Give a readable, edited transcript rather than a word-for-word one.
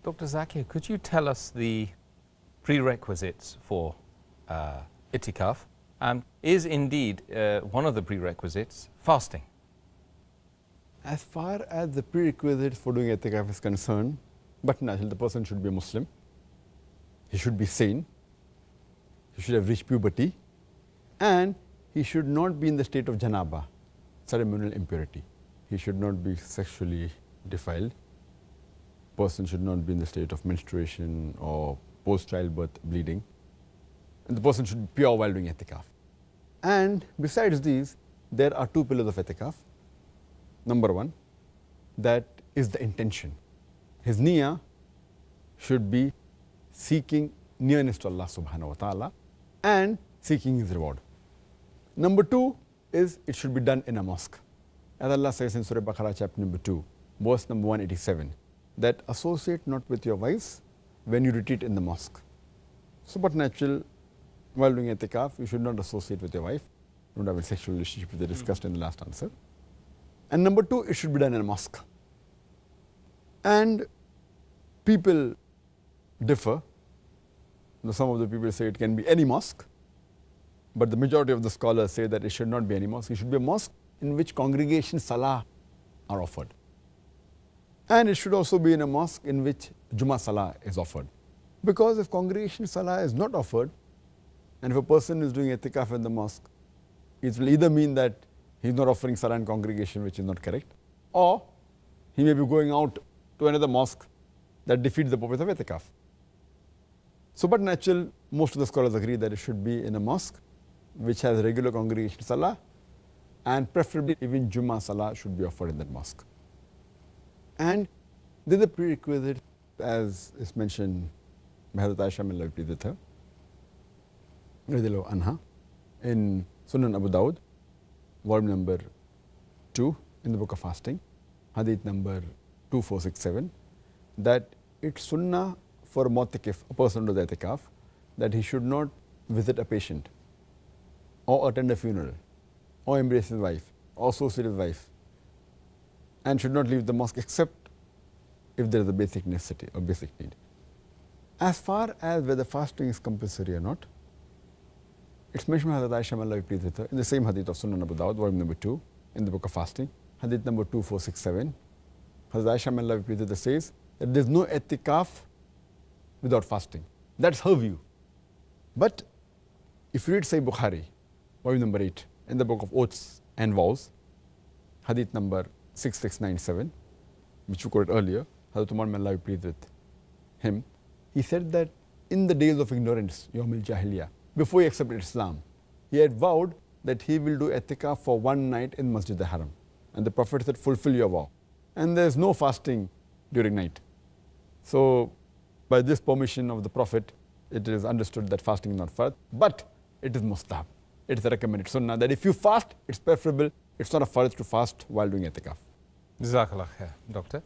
Dr. Zakir, could you tell us the prerequisites for Itikaf? And is indeed one of the prerequisites fasting? As far as the prerequisites for doing Itikaf is concerned, but naturally the person should be a Muslim, he should be sane, he should have reached puberty, and he should not be in the state of janaba, ceremonial impurity. He should not be sexually defiled. Person should not be in the state of menstruation or post-childbirth bleeding. And the person should be pure while doing Itikaf. And besides these, there are two pillars of Itikaf. Number one, that is the intention. His niyyah should be seeking nearness to Allah subhanahu wa ta'ala and seeking His reward. Number two is it should be done in a mosque. As Allah says in Surah Baqarah chapter number 2, verse number 187, that associate not with your wives when you retreat in the mosque. So but natural, while doing Itikaf, you should not associate with your wife. Don't have a sexual relationship, which they discussed in the last answer. And number two, it should be done in a mosque. And people differ. Now, some of the people say it can be any mosque, but the majority of the scholars say that it should not be any mosque. It should be a mosque in which congregation salah are offered. And it should also be in a mosque in which Jummah salah is offered. Because if congregation salah is not offered, and if a person is doing Itikaf in the mosque, it will either mean that he is not offering salah in congregation, which is not correct, or he may be going out to another mosque that defeats the purpose of Itikaf. So but natural, most of the scholars agree that it should be in a mosque which has regular congregation salah, and preferably even Jummah salah should be offered in that mosque. And there is a prerequisite, as is mentioned by Hazrat Aisha, may Allah be pleased with her, radiallahu anha, in Sunan Abu Dawud, volume number 2 in the book of fasting, hadith number 2467, that it's sunnah for a mu'takif, a person who does itikaf, that he should not visit a patient, or attend a funeral, or embrace his wife, or associate his wife, and should not leave the mosque except if there is a basic necessity or basic need. As far as whether fasting is compulsory or not, it's mentioned by Hazrat Aisha, may Allah be pleased with her, in the same hadith of Sunan Abu Dawud, volume number 2, in the book of fasting, hadith number 2467. Hazrat Aisha, may Allah be pleased with her, says that there is no itikaf without fasting. That's her view. But if you read Sahih Bukhari, volume number 8, in the book of oaths and vows, hadith number 6697, which we quoted earlier, Hazrat Umar, may Allah be pleased with him, he said that in the days of ignorance, Yawm al-Jahiliyyah, before he accepted Islam, he had vowed that he will do itikaf for one night in Masjid al-Haram. And the Prophet said, fulfill your vow. And there is no fasting during night. So by this permission of the Prophet, it is understood that fasting is not farz, but it is mustahab. It is a recommended sunnah that if you fast, it's preferable. It's not a farz to fast while doing itikaf. Jazakallah khair, Doctor.